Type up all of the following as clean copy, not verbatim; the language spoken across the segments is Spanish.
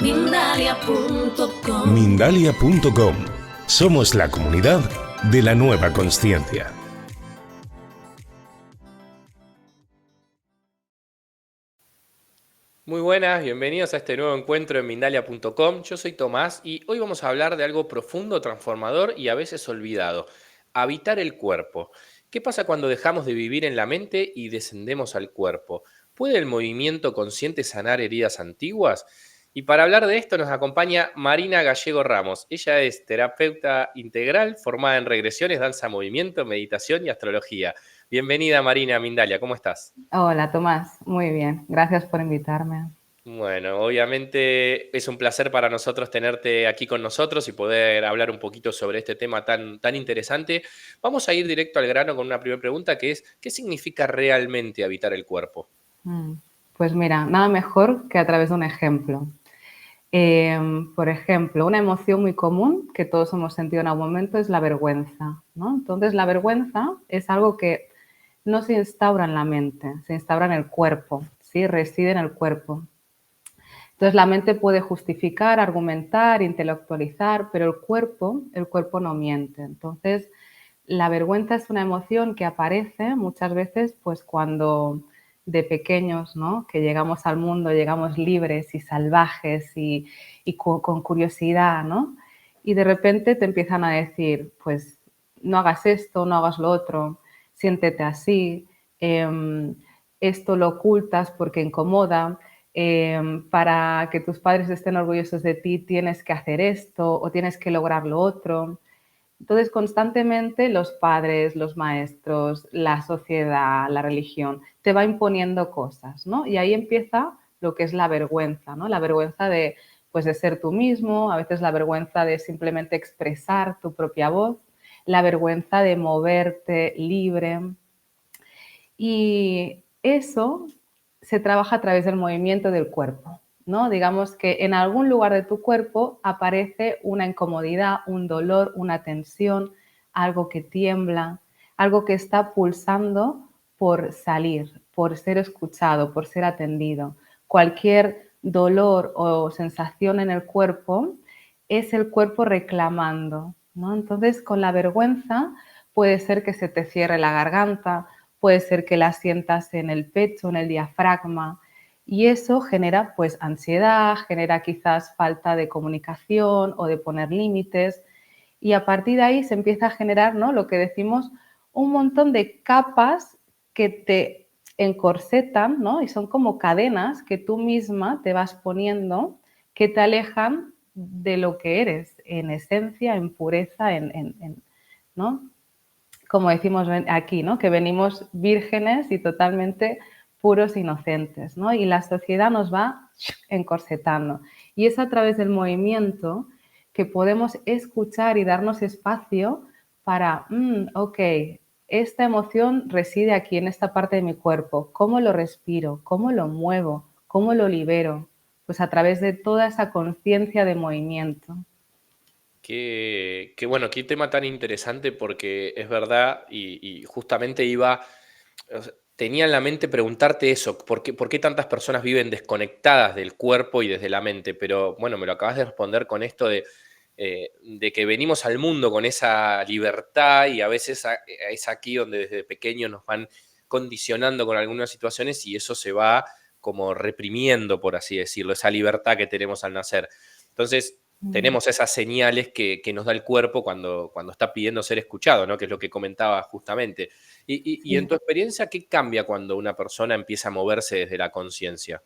Mindalia.com. Mindalia.com. Somos la comunidad de la nueva consciencia. Muy buenas, bienvenidos a este nuevo encuentro en Mindalia.com. Yo soy Tomás y hoy vamos a hablar de algo profundo, transformador y a veces olvidado: habitar el cuerpo. ¿Qué pasa cuando dejamos de vivir en la mente y descendemos al cuerpo? ¿Puede el movimiento consciente sanar heridas antiguas? Y para hablar de esto nos acompaña Marina Gallego Ramos. Ella es terapeuta integral, formada en regresiones, danza movimiento, meditación y astrología. Bienvenida, Marina, a Mindalia. ¿Cómo estás? Hola, Tomás. Muy bien. Gracias por invitarme. Bueno, obviamente es un placer para nosotros tenerte aquí con nosotros y poder hablar un poquito sobre este tema tan interesante. Vamos a ir directo al grano con una primera pregunta, que es: ¿qué significa realmente habitar el cuerpo? Pues mira, nada mejor que a través de un ejemplo. Por ejemplo, una emoción muy común que todos hemos sentido en algún momento es la vergüenza, ¿no? Entonces, la vergüenza es algo que no se instaura en la mente, se instaura en el cuerpo, ¿sí? Reside en el cuerpo. Entonces, la mente puede justificar, argumentar, intelectualizar, pero el cuerpo no miente. Entonces, la vergüenza es una emoción que aparece muchas veces pues cuando de pequeños, ¿no? Que llegamos al mundo, llegamos libres y salvajes y con curiosidad, ¿no? Y de repente te empiezan a decir, pues no hagas esto, no hagas lo otro, siéntete así, esto lo ocultas porque incomoda, para que tus padres estén orgullosos de ti tienes que hacer esto o tienes que lograr lo otro. Entonces, constantemente los padres, los maestros, la sociedad, la religión, te va imponiendo cosas, ¿no? Y ahí empieza lo que es la vergüenza, ¿no? La vergüenza de, pues, de ser tú mismo, a veces la vergüenza de simplemente expresar tu propia voz, la vergüenza de moverte libre. Y eso se trabaja a través del movimiento del cuerpo, ¿no? Digamos que en algún lugar de tu cuerpo aparece una incomodidad, un dolor, una tensión, algo que tiembla, algo que está pulsando por salir, por ser escuchado, por ser atendido. Cualquier dolor o sensación en el cuerpo es el cuerpo reclamando, ¿no? Entonces, con la vergüenza puede ser que se te cierre la garganta, puede ser que la sientas en el pecho, en el diafragma, y eso genera pues ansiedad, genera quizás falta de comunicación o de poner límites, y a partir de ahí se empieza a generar, ¿no? Lo que decimos, un montón de capas que te encorsetan, ¿no? Y son como cadenas que tú misma te vas poniendo que te alejan de lo que eres en esencia, en pureza, ¿no? Como decimos aquí, ¿no? Que venimos vírgenes y totalmente puros e inocentes, ¿no? Y la sociedad nos va encorsetando. Y es a través del movimiento que podemos escuchar y darnos espacio para, ok, esta emoción reside aquí, en esta parte de mi cuerpo. ¿Cómo lo respiro? ¿Cómo lo muevo? ¿Cómo lo libero? Pues a través de toda esa conciencia de movimiento. Bueno, qué tema tan interesante, porque es verdad y justamente tenía en la mente preguntarte eso: ¿por qué tantas personas viven desconectadas del cuerpo y desde la mente? Pero bueno, me lo acabas de responder con esto de que venimos al mundo con esa libertad y a veces es aquí donde desde pequeños nos van condicionando con algunas situaciones y eso se va como reprimiendo, por así decirlo, esa libertad que tenemos al nacer. Entonces, tenemos esas señales que nos da el cuerpo cuando está pidiendo ser escuchado, ¿no? Que es lo que comentaba justamente. Y en Sí. tu experiencia, ¿qué cambia cuando una persona empieza a moverse desde la conciencia?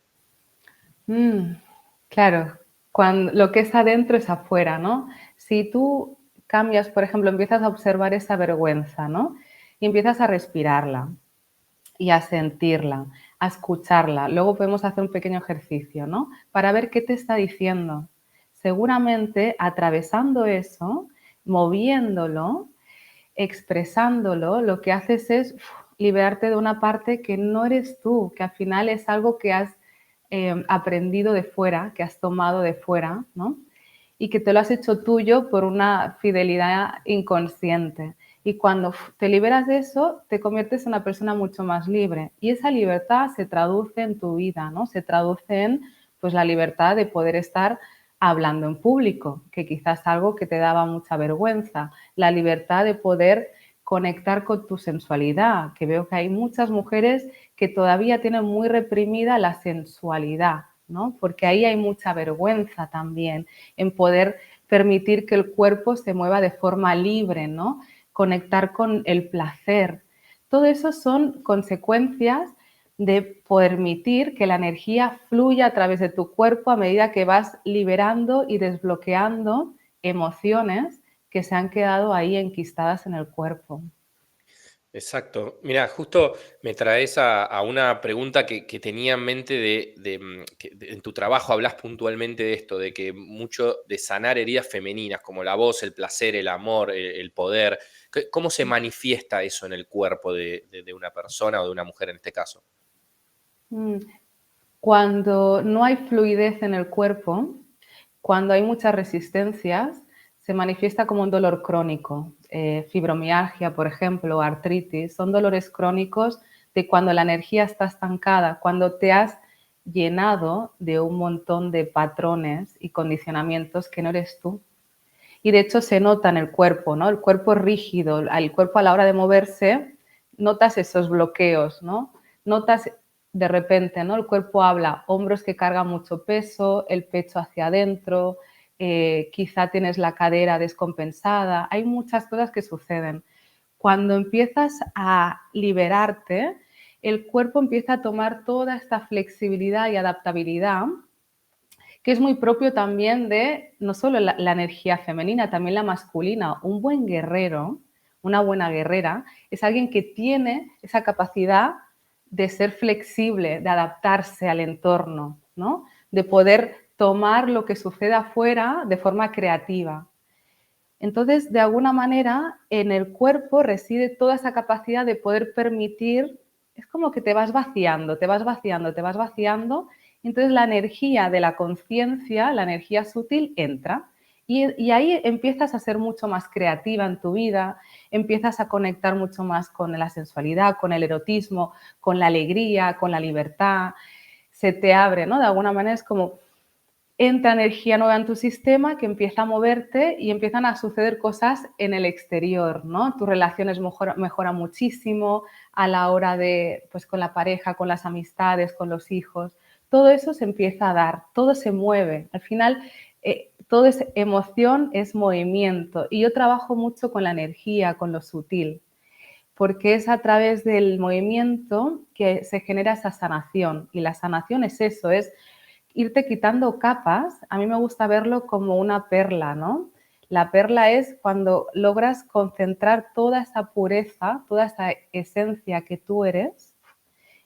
Claro, cuando lo que es adentro es afuera, ¿no? Si tú cambias, por ejemplo, empiezas a observar esa vergüenza, ¿no? Y empiezas a respirarla y a sentirla, a escucharla. Luego podemos hacer un pequeño ejercicio, ¿no? Para ver qué te está diciendo. Seguramente atravesando eso, moviéndolo, expresándolo, lo que haces es liberarte de una parte que no eres tú, que al final es algo que has aprendido de fuera, que has tomado de fuera, ¿no? Y que te lo has hecho tuyo por una fidelidad inconsciente. Y cuando te liberas de eso, te conviertes en una persona mucho más libre. Y esa libertad se traduce en tu vida, ¿no? Se traduce en Pues la libertad de poder estar hablando en público, que quizás algo que te daba mucha vergüenza, la libertad de poder conectar con tu sensualidad, que veo que hay muchas mujeres que todavía tienen muy reprimida la sensualidad, ¿no? Porque ahí hay mucha vergüenza también en poder permitir que el cuerpo se mueva de forma libre, ¿no? Conectar con el placer. Todo eso son consecuencias de permitir que la energía fluya a través de tu cuerpo a medida que vas liberando y desbloqueando emociones que se han quedado ahí enquistadas en el cuerpo. Exacto. Mira, justo me traes a una pregunta que tenía en mente en tu trabajo hablas puntualmente de esto, de que mucho de sanar heridas femeninas, como la voz, el placer, el amor, el poder. ¿Cómo se manifiesta eso en el cuerpo de una persona o de una mujer en este caso? Mm, Cuando no hay fluidez en el cuerpo, cuando hay muchas resistencias, se manifiesta como un dolor crónico. Fibromialgia, por ejemplo, artritis, son dolores crónicos de cuando la energía está estancada, cuando te has llenado de un montón de patrones y condicionamientos que no eres tú. Y de hecho se nota en el cuerpo, ¿no? El cuerpo es rígido, el cuerpo a la hora de moverse, notas esos bloqueos, ¿no? Notas de repente, ¿no? El cuerpo habla, hombros que cargan mucho peso, el pecho hacia adentro, quizá tienes la cadera descompensada, hay muchas cosas que suceden. Cuando empiezas a liberarte, el cuerpo empieza a tomar toda esta flexibilidad y adaptabilidad que es muy propio también de no solo la energía femenina, también la masculina. Un buen guerrero, una buena guerrera, es alguien que tiene esa capacidad de ser flexible, de adaptarse al entorno, ¿no? De poder tomar lo que sucede afuera de forma creativa. Entonces, de alguna manera, en el cuerpo reside toda esa capacidad de poder permitir, es como que te vas vaciando, te vas vaciando, te vas vaciando, entonces la energía de la conciencia, la energía sutil, entra. Y ahí empiezas a ser mucho más creativa en tu vida, empiezas a conectar mucho más con la sensualidad, con el erotismo, con la alegría, con la libertad. Se te abre, ¿no? De alguna manera es como entra energía nueva en tu sistema que empieza a moverte y empiezan a suceder cosas en el exterior, ¿no? Tus relaciones mejoran muchísimo a la hora de, pues con la pareja, con las amistades, con los hijos. Todo eso se empieza a dar, todo se mueve. Al final, todo es emoción, es movimiento. Y yo trabajo mucho con la energía, con lo sutil, porque es a través del movimiento que se genera esa sanación. Y la sanación es eso, es irte quitando capas. A mí me gusta verlo como una perla, ¿no? La perla es cuando logras concentrar toda esa pureza, toda esa esencia que tú eres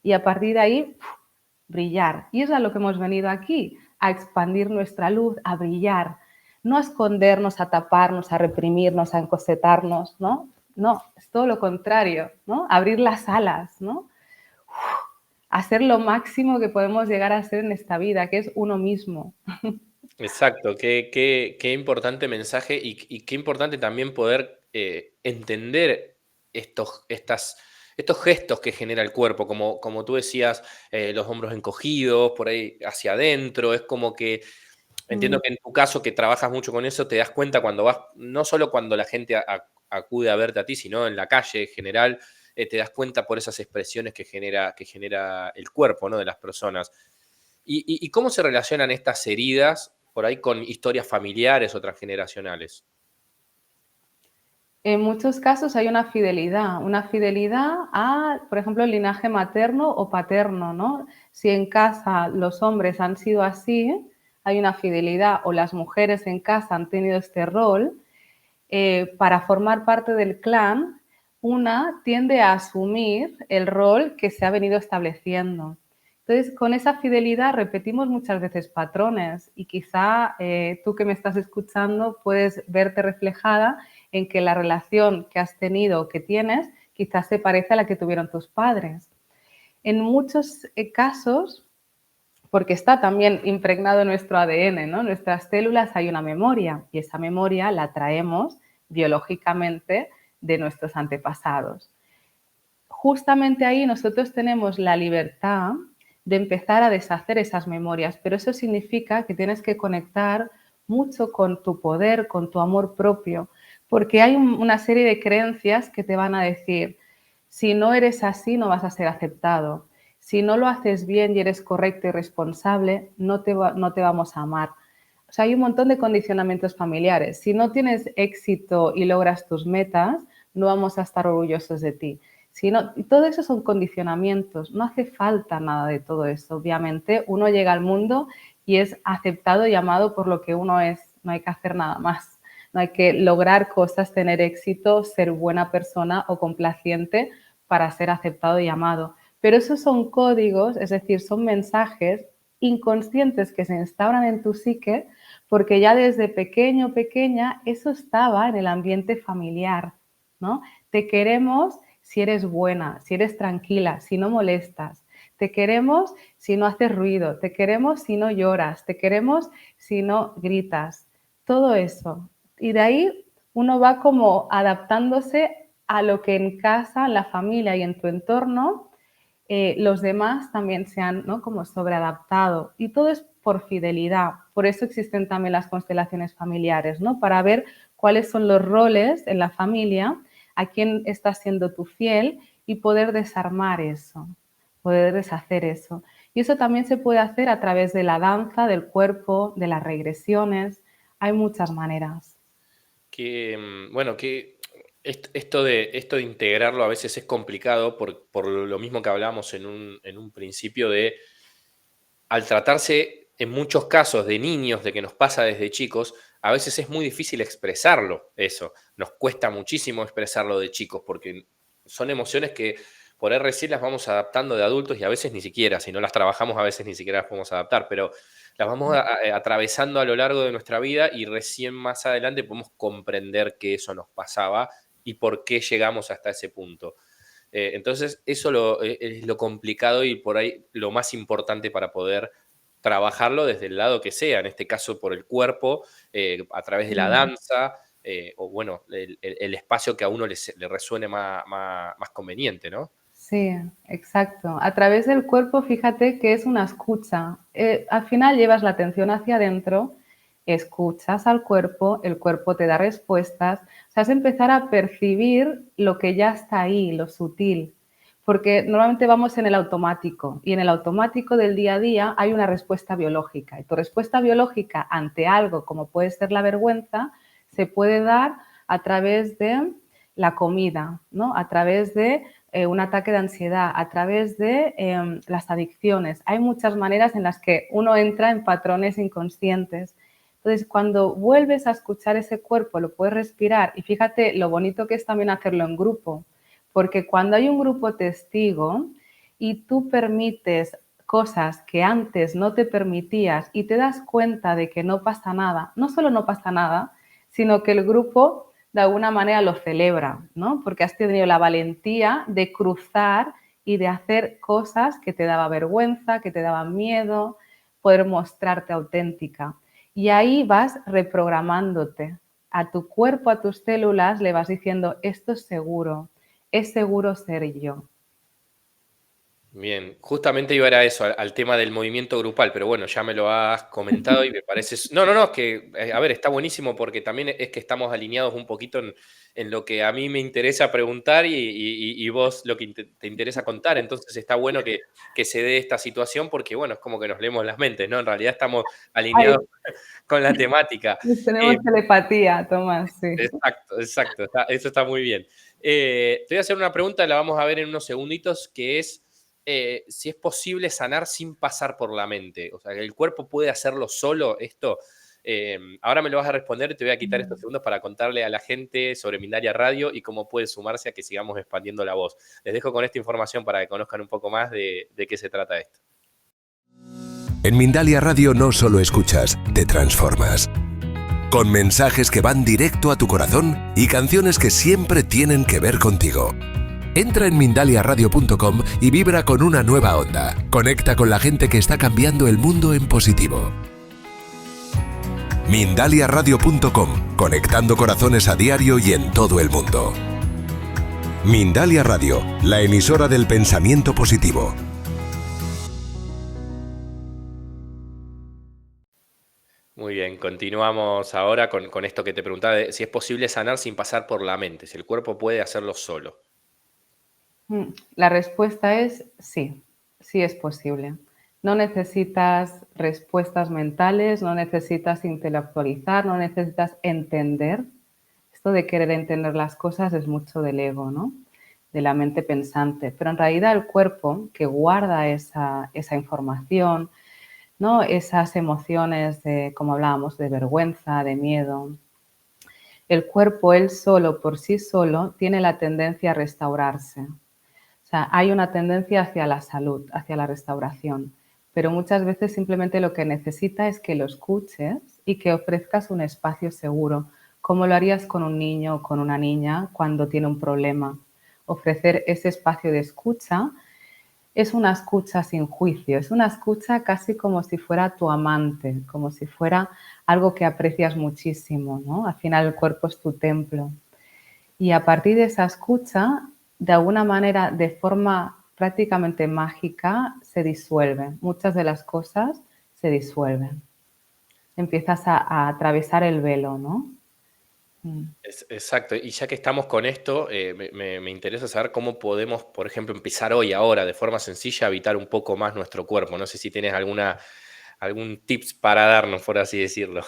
y a partir de ahí brillar. Y es a lo que hemos venido aquí, a expandir nuestra luz, a brillar, no a escondernos, a taparnos, a reprimirnos, a encosetarnos, ¿no? No, es todo lo contrario, ¿no? Abrir las alas, ¿no? Hacer lo máximo que podemos llegar a ser en esta vida, que es uno mismo. Exacto, qué importante mensaje y qué importante también poder entender estos gestos que genera el cuerpo, como tú decías, los hombros encogidos, por ahí hacia adentro, es como que entiendo Mm. que en tu caso que trabajas mucho con eso, te das cuenta cuando vas, no solo cuando la gente acude a verte a ti, sino en la calle en general, te das cuenta por esas expresiones que genera el cuerpo, ¿no? De las personas. ¿Y cómo se relacionan estas heridas por ahí con historias familiares o transgeneracionales? En muchos casos hay una fidelidad a, por ejemplo, el linaje materno o paterno, ¿no? Si en casa los hombres han sido así, hay una fidelidad, o las mujeres en casa han tenido este rol, para formar parte del clan, una tiende a asumir el rol que se ha venido estableciendo. Entonces, con esa fidelidad repetimos muchas veces patrones y quizá tú que me estás escuchando puedes verte reflejada en que la relación que has tenido o que tienes quizás se parece a la que tuvieron tus padres. En muchos casos, porque está también impregnado en nuestro ADN, ¿no? En nuestras células hay una memoria y esa memoria la traemos biológicamente de nuestros antepasados. Justamente ahí nosotros tenemos la libertad de empezar a deshacer esas memorias, pero eso significa que tienes que conectar mucho con tu poder, con tu amor propio, porque hay una serie de creencias que te van a decir, si no eres así no vas a ser aceptado, si no lo haces bien y eres correcto y responsable, no te vamos a amar. O sea, hay un montón de condicionamientos familiares. Si no tienes éxito y logras tus metas, no vamos a estar orgullosos de ti. Todo eso son condicionamientos, no hace falta nada de todo eso. Obviamente, uno llega al mundo y es aceptado y amado por lo que uno es, no hay que hacer nada más. No hay que lograr cosas, tener éxito, ser buena persona o complaciente para ser aceptado y amado. Pero esos son códigos, es decir, son mensajes inconscientes que se instauran en tu psique porque ya desde pequeño o pequeña eso estaba en el ambiente familiar, ¿no? Te queremos si eres buena, si eres tranquila, si no molestas. Te queremos si no haces ruido, te queremos si no lloras, te queremos si no gritas. Todo eso. Y de ahí uno va como adaptándose a lo que en casa, en la familia y en tu entorno los demás también se han, ¿no?, como sobreadaptado. Y todo es por fidelidad. Por eso existen también las constelaciones familiares, ¿no? Para ver cuáles son los roles en la familia, a quién estás siendo tú fiel y poder desarmar eso, poder deshacer eso. Y eso también se puede hacer a través de la danza, del cuerpo, de las regresiones. Hay muchas maneras. Esto de integrarlo a veces es complicado por lo mismo que hablábamos en un principio de, al tratarse en muchos casos de niños, de que nos pasa desde chicos, a veces es muy difícil expresarlo, eso. Nos cuesta muchísimo expresarlo de chicos porque son emociones que por ahí recién las vamos adaptando de adultos y a veces ni siquiera, si no las trabajamos a veces ni siquiera las podemos adaptar, pero las vamos atravesando a lo largo de nuestra vida y recién más adelante podemos comprender que eso nos pasaba y por qué llegamos hasta ese punto. Entonces, eso es lo complicado y por ahí lo más importante para poder trabajarlo desde el lado que sea, en este caso por el cuerpo, a través de la danza, o bueno, el espacio que a uno le resuene más conveniente, ¿no? Sí, exacto. A través del cuerpo, fíjate que es una escucha. Al final llevas la atención hacia adentro, escuchas al cuerpo, el cuerpo te da respuestas. O sea, es empezar a percibir lo que ya está ahí, lo sutil. Porque normalmente vamos en el automático y en el automático del día a día hay una respuesta biológica. Y tu respuesta biológica ante algo como puede ser la vergüenza se puede dar a través de la comida, ¿no? A través de un ataque de ansiedad, a través de las adicciones. Hay muchas maneras en las que uno entra en patrones inconscientes. Entonces, cuando vuelves a escuchar ese cuerpo, lo puedes respirar y fíjate lo bonito que es también hacerlo en grupo, porque cuando hay un grupo testigo y tú permites cosas que antes no te permitías y te das cuenta de que no pasa nada, no solo no pasa nada, sino que el grupo de alguna manera lo celebra, ¿no? Porque has tenido la valentía de cruzar y de hacer cosas que te daba vergüenza, que te daban miedo, poder mostrarte auténtica. Y ahí vas reprogramándote. A tu cuerpo, a tus células, le vas diciendo, esto es seguro ser yo. Bien, justamente iba a ir a eso, al tema del movimiento grupal, pero bueno, ya me lo has comentado y me parece... No, es que, a ver, está buenísimo porque también es que estamos alineados un poquito en lo que a mí me interesa preguntar y vos lo que te interesa contar, entonces está bueno que se dé esta situación porque, bueno, es como que nos leemos las mentes, ¿no? En realidad estamos alineados con la temática. Tenemos telepatía, Tomás, sí. Exacto, eso está muy bien. Te voy a hacer una pregunta, la vamos a ver en unos segunditos, que es... si es posible sanar sin pasar por la mente. O sea, que el cuerpo puede hacerlo solo, esto. Ahora me lo vas a responder y te voy a quitar estos segundos para contarle a la gente sobre Mindalia Radio y cómo puede sumarse a que sigamos expandiendo la voz. Les dejo con esta información para que conozcan un poco más de qué se trata esto. En Mindalia Radio no solo escuchas, te transformas. Con mensajes que van directo a tu corazón y canciones que siempre tienen que ver contigo. Entra en mindaliaradio.com y vibra con una nueva onda. Conecta con la gente que está cambiando el mundo en positivo. mindaliaradio.com, conectando corazones a diario y en todo el mundo. Mindalia Radio, la emisora del pensamiento positivo. Muy bien, continuamos ahora con esto que te preguntaba, de si es posible sanar sin pasar por la mente, si el cuerpo puede hacerlo solo. La respuesta es sí, sí es posible. No necesitas respuestas mentales, no necesitas intelectualizar, no necesitas entender. Esto de querer entender las cosas es mucho del ego, ¿no? De la mente pensante. Pero en realidad el cuerpo que guarda esa información, ¿no? Esas emociones de, como hablábamos, de vergüenza, de miedo. El cuerpo, él solo, por sí solo, tiene la tendencia a restaurarse. O sea, hay una tendencia hacia la salud, hacia la restauración, pero muchas veces simplemente lo que necesita es que lo escuches y que ofrezcas un espacio seguro, como lo harías con un niño o con una niña cuando tiene un problema. Ofrecer ese espacio de escucha es una escucha sin juicio, es una escucha casi como si fuera tu amante, como si fuera algo que aprecias muchísimo, ¿no? Al final el cuerpo es tu templo. Y a partir de esa escucha, de alguna manera, de forma prácticamente mágica, se disuelven. Muchas de las cosas se disuelven. Empiezas a atravesar el velo, ¿no? Mm. Exacto, y ya que estamos con esto, me interesa saber cómo podemos, por ejemplo, empezar hoy, ahora, de forma sencilla, a habitar un poco más nuestro cuerpo. No sé si tienes algún tips para darnos, por así decirlo.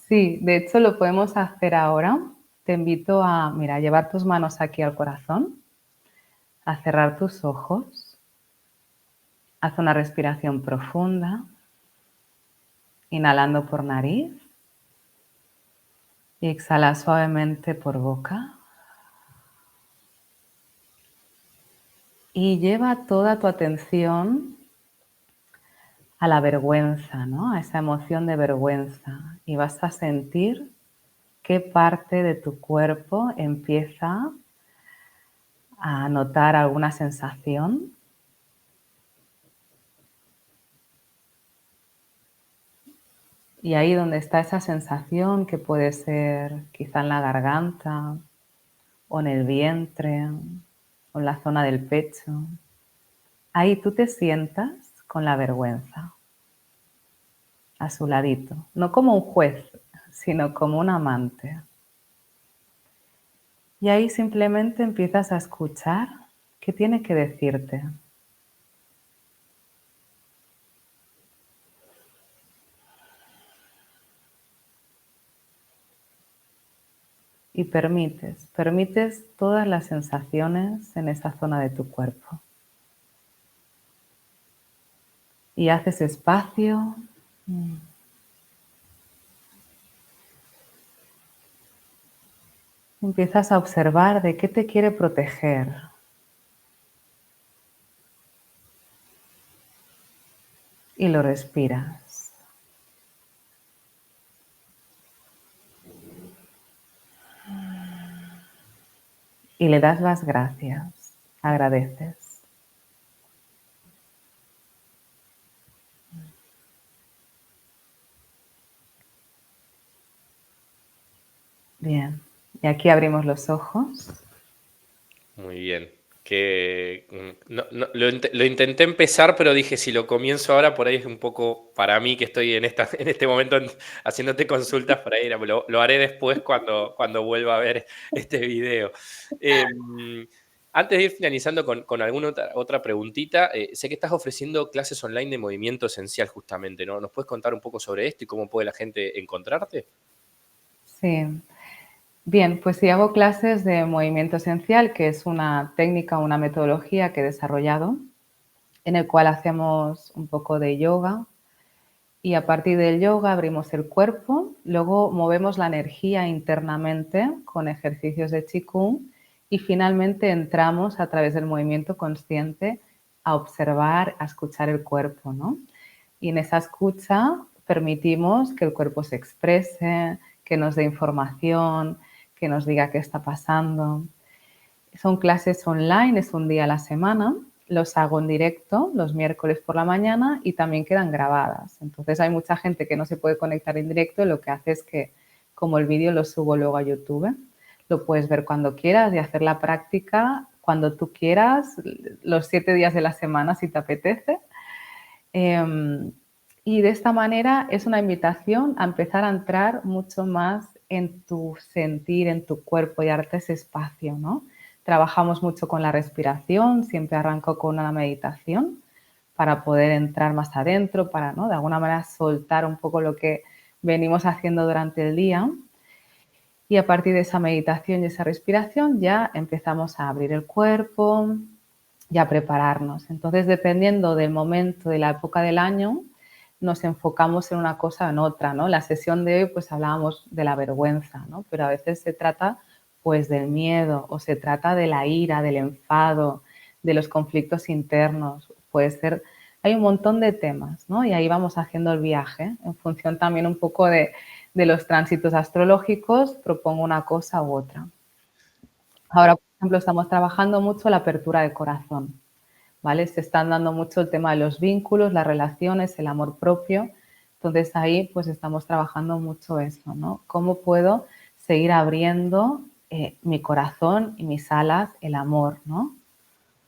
Sí, de hecho lo podemos hacer ahora. Te invito a, mira, a llevar tus manos aquí al corazón, a cerrar tus ojos, haz una respiración profunda, inhalando por nariz y exhala suavemente por boca. Y lleva toda tu atención a la vergüenza, ¿no? A esa emoción de vergüenza. Y vas a sentir qué parte de tu cuerpo empieza a notar alguna sensación. Y ahí donde está esa sensación, que puede ser quizá en la garganta o en el vientre o en la zona del pecho, ahí tú te sientas con la vergüenza a su ladito, no como un juez, sino como un amante. Y ahí simplemente empiezas a escuchar qué tiene que decirte. Y permites todas las sensaciones en esa zona de tu cuerpo. Y haces espacio. Empiezas a observar de qué te quiere proteger. Y lo respiras. Y le das las gracias. Agradeces. Bien. Y aquí abrimos los ojos. Muy bien. Lo intenté empezar, pero dije, si lo comienzo ahora, por ahí es un poco para mí que estoy en este momento haciéndote consultas, por ahí lo haré después cuando vuelva a ver este video. Em, Antes de ir finalizando con alguna otra preguntita, sé que estás ofreciendo clases online de movimiento esencial justamente, ¿no? ¿Nos puedes contar un poco sobre esto y cómo puede la gente encontrarte? Sí. Bien, pues sí, hago clases de movimiento esencial, que es una técnica, una metodología que he desarrollado, en el cual hacemos un poco de yoga y a partir del yoga abrimos el cuerpo, luego movemos la energía internamente con ejercicios de Qigong y finalmente entramos a través del movimiento consciente a observar, a escuchar el cuerpo, ¿no? Y en esa escucha permitimos que el cuerpo se exprese, que nos dé información, que nos diga qué está pasando. Son clases online, es un día a la semana. Los hago en directo los miércoles por la mañana y también quedan grabadas. Entonces hay mucha gente que no se puede conectar en directo y lo que hace es que, como el vídeo lo subo luego a YouTube, lo puedes ver cuando quieras y hacer la práctica cuando tú quieras, los 7 días de la semana si te apetece. Y de esta manera es una invitación a empezar a entrar mucho más en tu sentir, en tu cuerpo y darte ese espacio, ¿no? Trabajamos mucho con la respiración, siempre arranco con una meditación para poder entrar más adentro, para, ¿no?, de alguna manera soltar un poco lo que venimos haciendo durante el día. Y a partir de esa meditación y esa respiración ya empezamos a abrir el cuerpo y a prepararnos. Entonces, dependiendo del momento, de la época del año, nos enfocamos en una cosa o en otra, ¿no? La sesión de hoy, pues hablábamos de la vergüenza, ¿no? Pero a veces se trata, pues, del miedo o se trata de la ira, del enfado, de los conflictos internos. Puede ser, hay un montón de temas, ¿no? Y ahí vamos haciendo el viaje en función también un poco de los tránsitos astrológicos, propongo una cosa u otra. Ahora, por ejemplo, estamos trabajando mucho la apertura de corazón, ¿vale? Se están dando mucho el tema de los vínculos, las relaciones, el amor propio. Entonces ahí pues estamos trabajando mucho eso, ¿no? ¿Cómo puedo seguir abriendo mi corazón y mis alas, el amor, ¿no?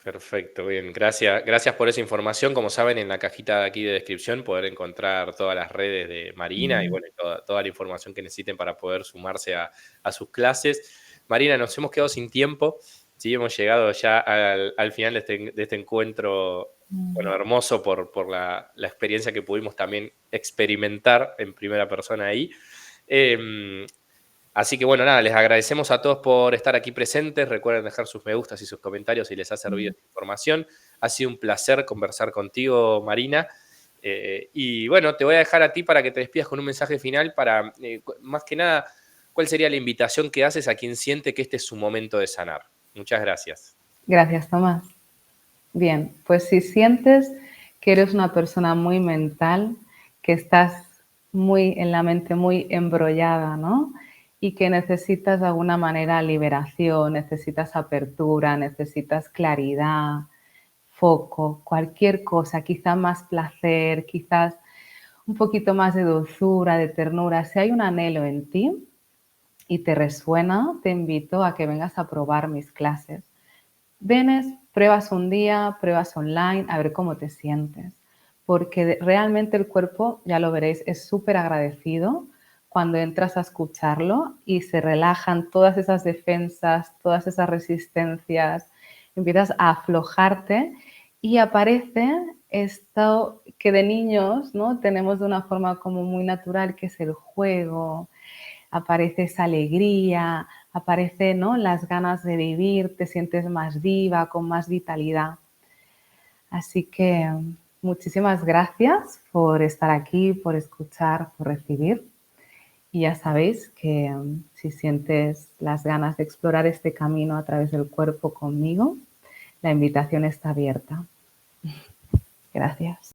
Perfecto, bien. Gracias por esa información. Como saben, en la cajita de aquí de descripción poder encontrar todas las redes de Marina y bueno, toda la información que necesiten para poder sumarse a sus clases. Marina, nos hemos quedado sin tiempo. Sí, hemos llegado ya al final de este encuentro, bueno, hermoso por la experiencia que pudimos también experimentar en primera persona ahí. Así que bueno, nada, les agradecemos a todos por estar aquí presentes. Recuerden dejar sus me gustas y sus comentarios si les ha servido esta información. Ha sido un placer conversar contigo, Marina. Y bueno, te voy a dejar a ti para que te despidas con un mensaje final para, más que nada, ¿cuál sería la invitación que haces a quien siente que este es su momento de sanar? Muchas gracias. Gracias, Tomás. Bien, pues si sientes que eres una persona muy mental, que estás muy en la mente muy embrollada, ¿no? Y que necesitas de alguna manera liberación, necesitas apertura, necesitas claridad, foco, cualquier cosa, quizá más placer, quizás un poquito más de dulzura, de ternura. Si hay un anhelo en ti y te resuena, te invito a que vengas a probar mis clases. Vienes, pruebas un día, pruebas online, a ver cómo te sientes. Porque realmente el cuerpo, ya lo veréis, es súper agradecido cuando entras a escucharlo y se relajan todas esas defensas, todas esas resistencias, empiezas a aflojarte y aparece esto que de niños, ¿no?, tenemos de una forma como muy natural, que es el juego, aparece esa alegría, aparece, ¿no?, las ganas de vivir, te sientes más viva, con más vitalidad. Así que muchísimas gracias por estar aquí, por escuchar, por recibir. Y ya sabéis que si sientes las ganas de explorar este camino a través del cuerpo conmigo, la invitación está abierta. Gracias.